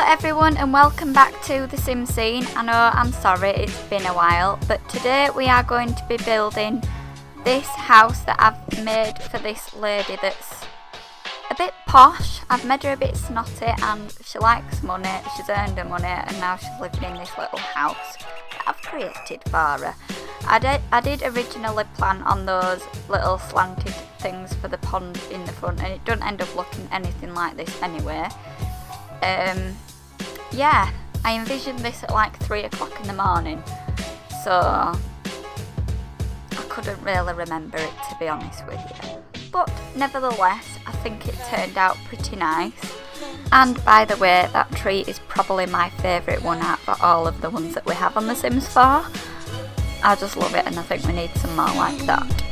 everyone and welcome back to the Sim Scene. I know I'm sorry it's been a while, but today we are going to be building this house that I've made for this lady that's a bit posh. I've made her a bit snotty and she likes money, she's earned her money and now she's living in this little house that I've created for her. I did originally plan on those little slanted things for the pond in the front and it doesn't end up looking anything like this anyway. Yeah, I envisioned this at like 3 o'clock in the morning, so I couldn't really remember it, to be honest with you. But nevertheless, I think it turned out pretty nice. And by the way, that tree is probably my favourite one out of all of the ones that we have on The Sims 4. I just love it and I think we need some more like that.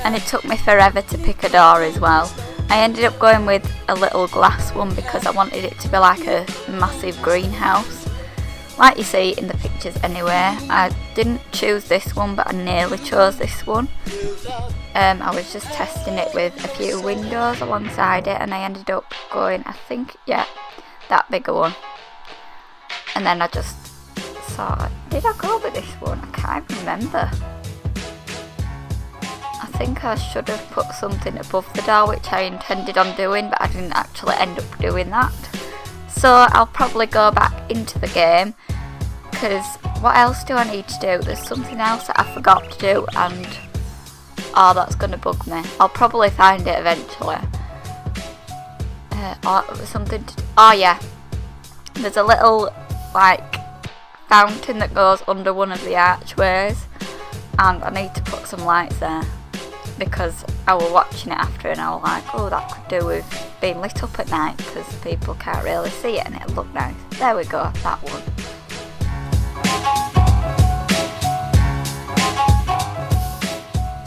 And it took me forever to pick a door as well. I ended up going with a little glass one because I wanted it to be like a massive greenhouse, like you see in the pictures anyway. I didn't choose this one, but I nearly chose this one. I was just testing it with a few windows alongside it and I ended up going, I think, yeah, that bigger one. And then I just saw, did I go with this one? I can't remember. I think I should have put something above the door, which I intended on doing, but I didn't actually end up doing that. So I'll probably go back into the game, because what else do I need to do? There's something else that I forgot to do, and oh, that's going to bug me. I'll probably find it eventually. Oh yeah, there's a little like fountain that goes under one of the archways, and I need to put some lights there. Because I was watching it after and I was like, oh, that could do with being lit up at night because people can't really see it and it'll look nice. There we go, that one.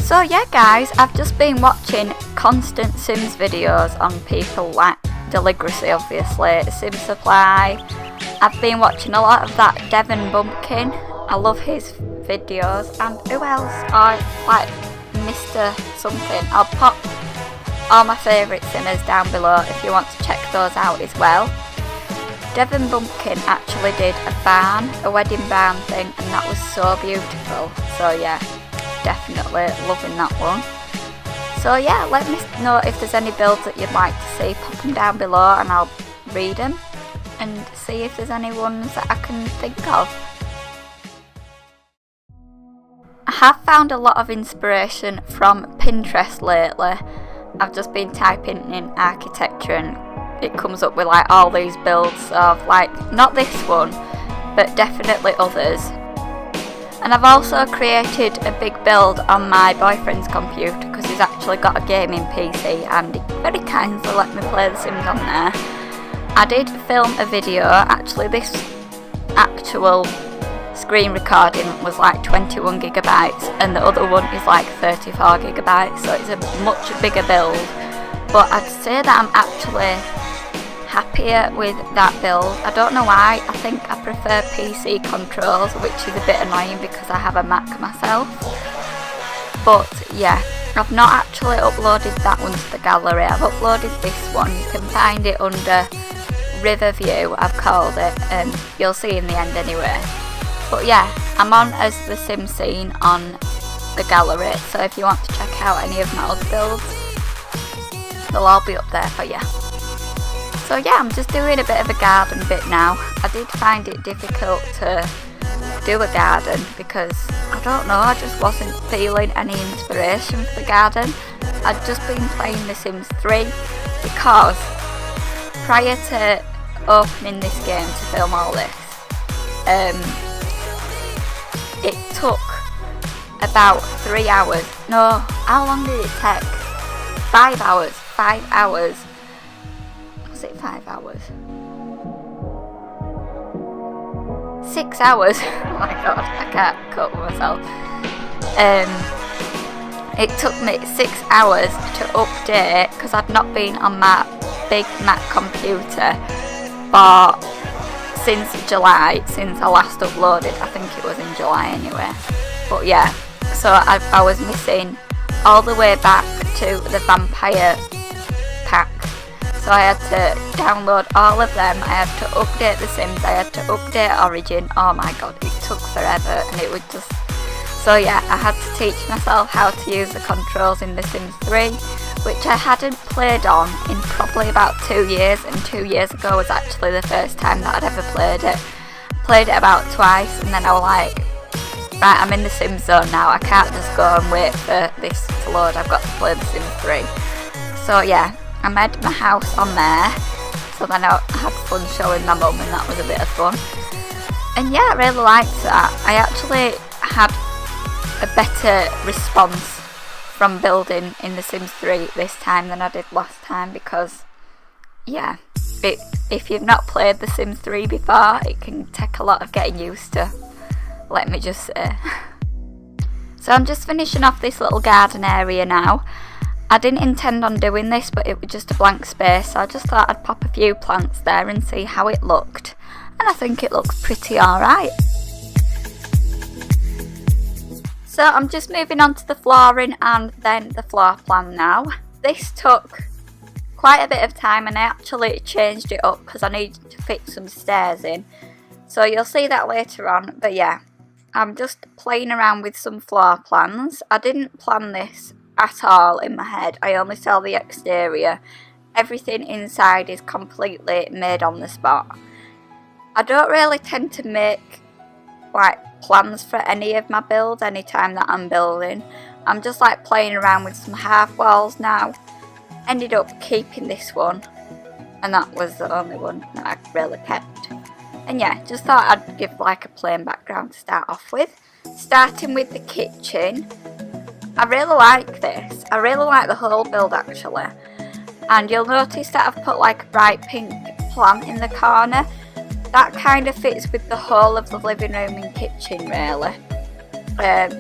So yeah guys, I've just been watching constant Sims videos on people like Deligracy, obviously, Sim Supply. I've been watching a lot of that Devon Bumpkin. I love his videos. And who else? Like Mr. something. I'll pop all my favourite simmers down below if you want to check those out as well. Devon Bumpkin actually did a wedding barn thing, and that was so beautiful. So yeah, definitely loving that one. So yeah, let me know if there's any builds that you'd like to see. Pop them down below and I'll read them and see if there's any ones that I can think of. I have found a lot of inspiration from Pinterest lately. I've just been typing in architecture and it comes up with like all these builds of like, not this one, but definitely others. And I've also created a big build on my boyfriend's computer because he's actually got a gaming PC and he very kindly let me play The Sims on there. I did film a video, actually this actual screen recording was like 21 gigabytes and the other one is like 34 gigabytes, so it's a much bigger build, but I'd say that I'm actually happier with that build. I don't know why, I think I prefer PC controls, which is a bit annoying because I have a Mac myself. But yeah, I've not actually uploaded that one to the gallery. I've uploaded this one. You can find it under Riverview, I've called it, and you'll see in the end anyway. But yeah, I'm on as the Sim Scene on the gallery, so if you want to check out any of my other builds, they'll all be up there for you. So yeah, I'm just doing a bit of a garden bit now. I did find it difficult to do a garden because, I don't know, I just wasn't feeling any inspiration for the garden. I'd just been playing The Sims 3 because prior to opening this game to film all this, it took about 3 hours. No, how long did it take? 5 hours. 5 hours. Was it 5 hours? 6 hours. Oh my god, I can't cope with myself. It took me 6 hours to update because I'd not been on my big Mac computer since July, since I last uploaded. I think it was in July anyway. But yeah, so I was missing all the way back to the vampire pack. So I had to download all of them, I had to update The Sims, I had to update Origin. Oh my god, it took forever, and it would just... So yeah, I had to teach myself how to use the controls in The Sims 3, which I hadn't played on in probably about 2 years, and 2 years ago was actually the first time that I'd ever played it. Played it about twice, and then I was like, right, I'm in the Sims zone now, I can't just go and wait for this to load, I've got to play The Sims 3. So yeah, I made my house on there, so then I had fun showing my mum, and that was a bit of fun. And yeah, I really liked that. I actually had a better response from building in The Sims 3 this time than I did last time, because yeah, if you've not played The Sims 3 before, it can take a lot of getting used to, let me just say. So I'm just finishing off this little garden area now. I didn't intend on doing this, but it was just a blank space, so I just thought I'd pop a few plants there and see how it looked, and I think it looks pretty alright. So I'm just moving on to the flooring and then the floor plan now. This took quite a bit of time, and I actually changed it up because I needed to fit some stairs in. So you'll see that later on, but yeah, I'm just playing around with some floor plans. I didn't plan this at all in my head, I only saw the exterior. Everything inside is completely made on the spot. I don't really tend to make like plans for any of my builds anytime that I'm building. I'm just like playing around with some half walls now. Ended up keeping this one, and that was the only one that I really kept. And yeah, just thought I'd give like a plain background to start off with. Starting with the kitchen. I really like this. I really like the whole build actually. And you'll notice that I've put like a bright pink plant in the corner. That kind of fits with the whole of the living room and kitchen really.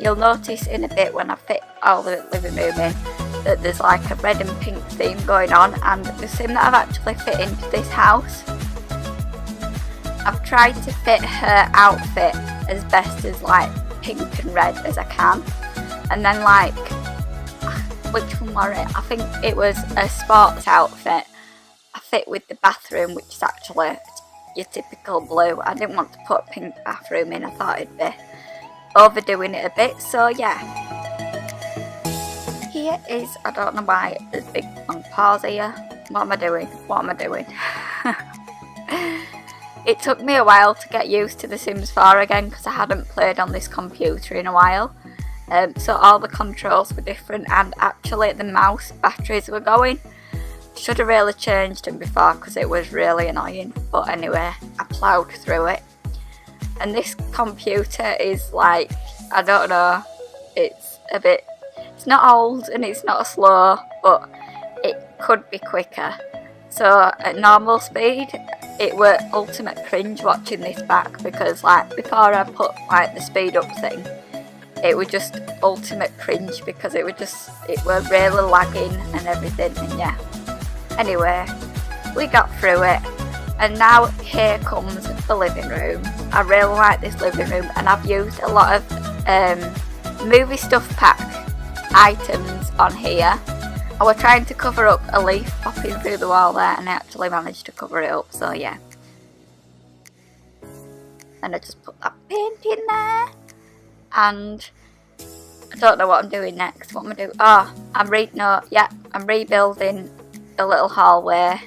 You'll notice in a bit when I fit all the living room in that there's like a red and pink theme going on, and the sim that I've actually fit into this house, I've tried to fit her outfit as best as like pink and red as I can. And then like, which one was it? I think it was a sports outfit I fit with the bathroom, which is actually your typical blue. I didn't want to put a pink bathroom in, I thought it'd be overdoing it a bit, so yeah. Here is, I don't know why there's big long pause here. What am I doing? What am I doing? It took me a while to get used to The Sims 4 again because I hadn't played on this computer in a while. So all the controls were different, and actually the mouse batteries were going. Should have really changed them before because it was really annoying, but anyway, I ploughed through it. And this computer is like, I don't know, it's a bit, it's not old and it's not slow, but it could be quicker. So at normal speed, it were ultimate cringe watching this back, because like before I put like the speed up thing, it was just ultimate cringe because it were really lagging and everything, and yeah. Anyway, we got through it, and now here comes the living room. I really like this living room, and I've used a lot of movie stuff pack items on here. I was trying to cover up a leaf popping through the wall there, and I actually managed to cover it up, so yeah. And I just put that paint in there. And I don't know what I'm doing next. What am I doing? Oh, I'm rebuilding the little hallway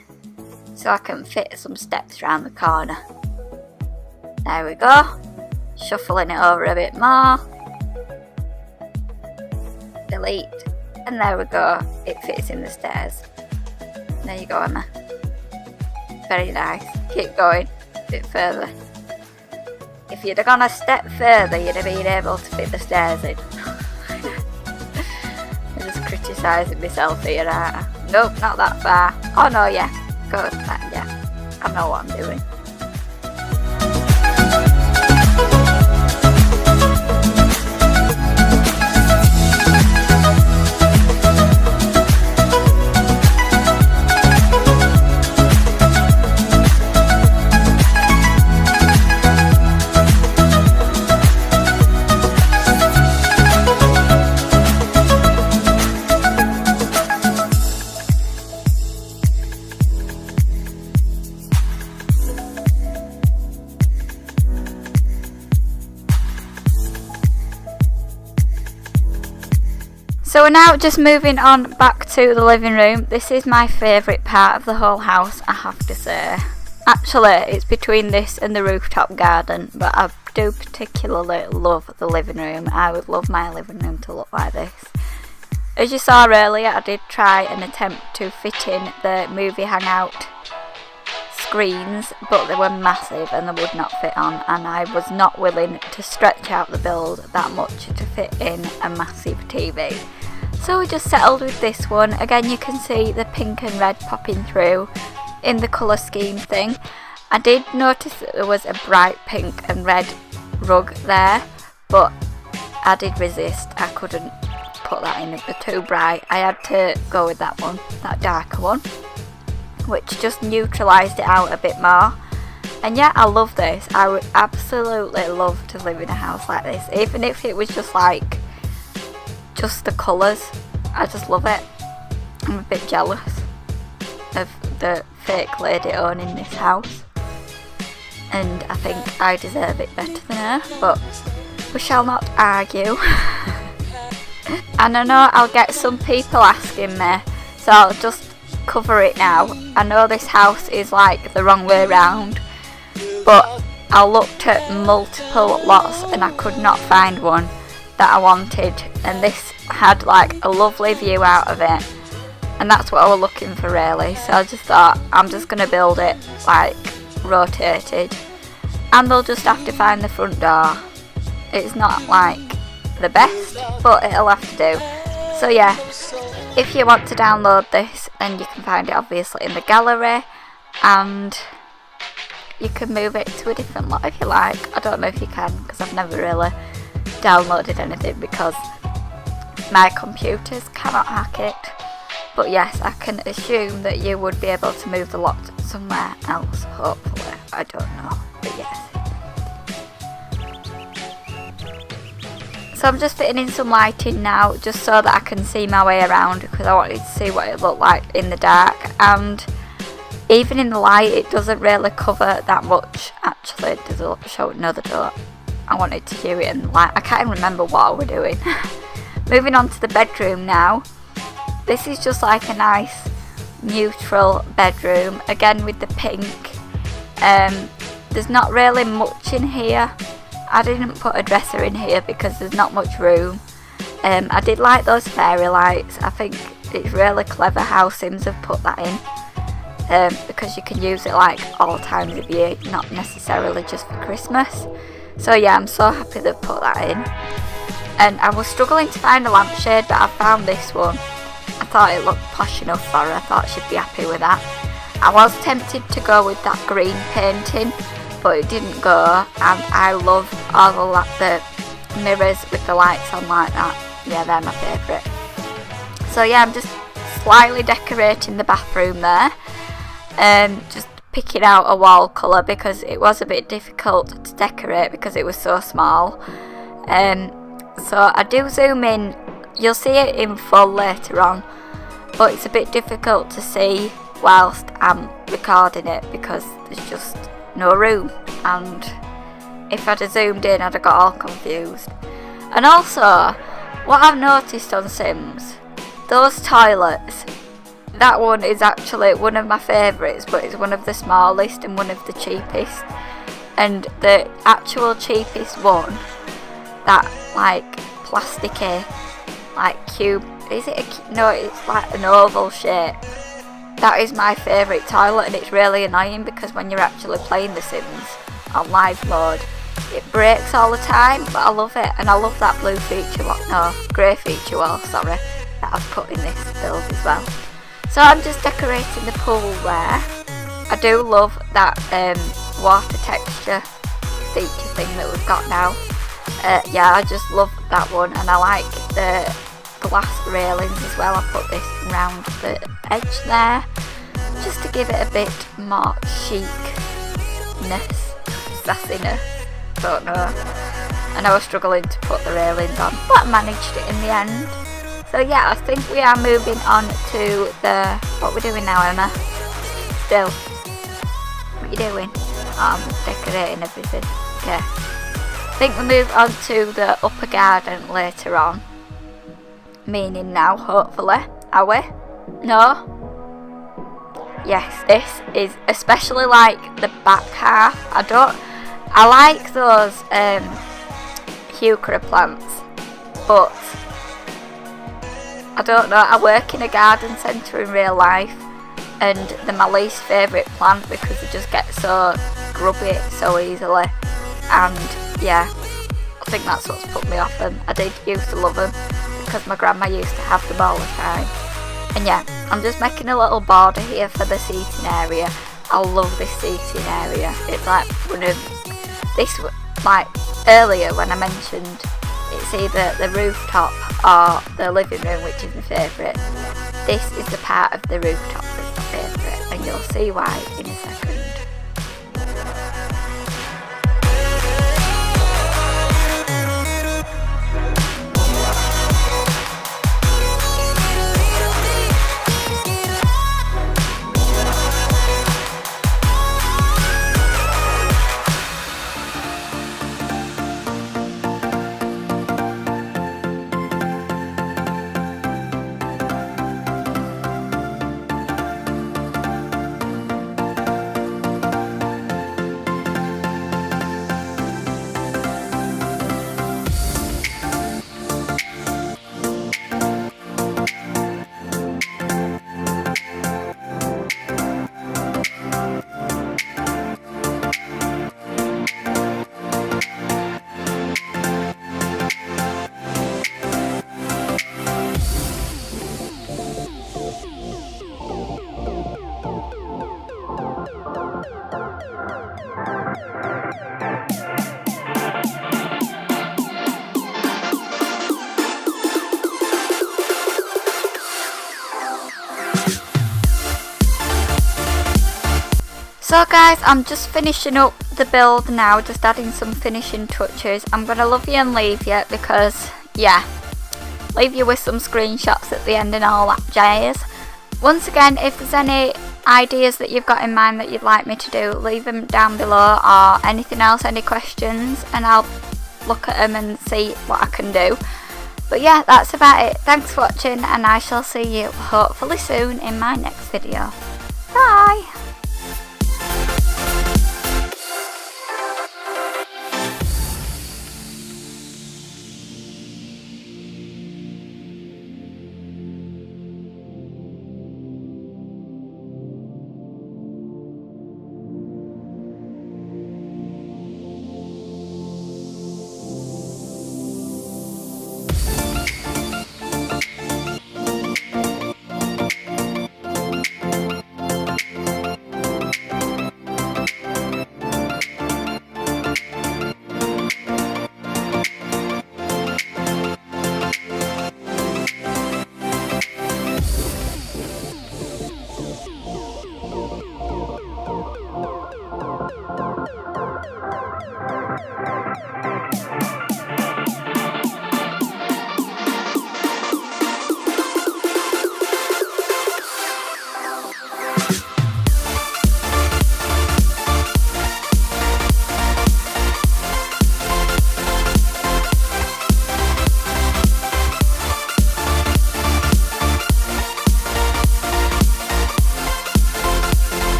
so I can fit some steps around the corner. There we go. Shuffling it over a bit more. Delete. And there we go. It fits in the stairs. There you go, Emma. Very nice. Keep going. A bit further. If you'd have gone a step further, you'd have been able to fit the stairs in. I'm just criticising myself here, aren't I? Nope, not that far. Oh no, yeah. Go with that, yeah. I know what I'm doing. now just moving on back to the living room. This is my favourite part of the whole house, I have to say. Actually, it's between this and the rooftop garden, but I do particularly love the living room. I would love my living room to look like this. As you saw earlier, I did try and attempt to fit in the movie hangout screens, but they were massive and they would not fit on, and I was not willing to stretch out the build that much to fit in a massive TV. So we just settled with this one. Again, you can see the pink and red popping through in the colour scheme thing. I did notice that there was a bright pink and red rug there, but I did resist. I couldn't put that in, it was too bright. I had to go with that one, that darker one, which just neutralised it out a bit more. And yeah, I love this. I would absolutely love to live in a house like this, even if it was just like just the colours. I just love it. I'm a bit jealous of the fake lady owning this house, and I think I deserve it better than her, but we shall not argue. And I know I'll get some people asking me, so I'll just cover it now. I know this house is like the wrong way round, but I looked at multiple lots and I could not find one that I wanted, and this had like a lovely view out of it, and that's what I was looking for really. So I just thought I'm just going to build it like rotated, and they'll just have to find the front door. It's not like the best, but it'll have to do. So yeah, if you want to download this, then you can find it obviously in the gallery, and you can move it to a different lot if you like. I don't know if you can, because I've never really downloaded anything because my computers cannot hack it. But yes, I can assume that you would be able to move the lot somewhere else, hopefully. I don't know, but yes. So I'm just fitting in some lighting now, just so that I can see my way around, because I wanted to see what it looked like in the dark, and even in the light it doesn't really cover that much. Actually, it doesn't show it, no they don't. I wanted to do it in the light. I can't even remember what we're doing. Moving on to the bedroom now. This is just like a nice neutral bedroom, again with the pink. There's not really much in here. I didn't put a dresser in here because there's not much room. I did like those fairy lights. I think it's really clever how Sims have put that in, because you can use it like all times of year, not necessarily just for Christmas. So yeah, I'm so happy they've put that in. And I was struggling to find a lampshade, but I found this one. I thought it looked posh enough for her. I thought she'd be happy with that. I was tempted to go with that green painting, but it didn't go, and I love all the mirrors with the lights on like that. Yeah, they're my favourite. So yeah, I'm just slightly decorating the bathroom there, just picking out a wall colour because it was a bit difficult to decorate because it was so small. So I do zoom in, you'll see it in full later on, but it's a bit difficult to see whilst I'm recording it because there's just no room, and if I'd have zoomed in I'd have got all confused. And also, what I've noticed on Sims, those toilets, that one is actually one of my favourites, but it's one of the smallest and one of the cheapest. And the actual cheapest one, that like plasticky, like cube, is it a, no, it's like an oval shape. That is my favourite toilet, and it's really annoying because when you're actually playing The Sims on live mode, it breaks all the time, but I love it. And I love that blue feature wall, no, grey feature wall, sorry, that I've put in this build as well. So I'm just decorating the pool there. I do love that water texture feature thing that we've got now. Yeah, I just love that one, and I like the glass railings as well. I put this around the edge there just to give it a bit more chicness, sassiness, don't know. And I was struggling to put the railings on, but I managed it in the end. So yeah, I think we are moving on to the, what we're doing now, Emma? Still, what are you doing? Oh, I'm decorating everything. Okay. I think we move on to the upper garden later on. meaning now, hopefully. Are we? No? Yes, this is especially like the back half. I like those heuchera plants, but I don't know, I work in a garden centre in real life and they're my least favourite plant because they just get so grubby so easily, and yeah, I think that's what's put me off them. I did used to love them because my grandma used to have them all the time. And yeah, I'm just making a little border here for the seating area. I love this seating area. It's like one of this, like earlier when I mentioned it's either the rooftop or the living room, which is my favourite. This is the part of the rooftop that's my favourite, and you'll see why in a second. So guys, I'm just finishing up the build now, just adding some finishing touches. I'm going to love you and leave you because, yeah, leave you with some screenshots at the end and all that jazz. Once again, if there's any ideas that you've got in mind that you'd like me to do, leave them down below, or anything else, any questions, and I'll look at them and see what I can do. But yeah, that's about it. Thanks for watching, and I shall see you hopefully soon in my next video.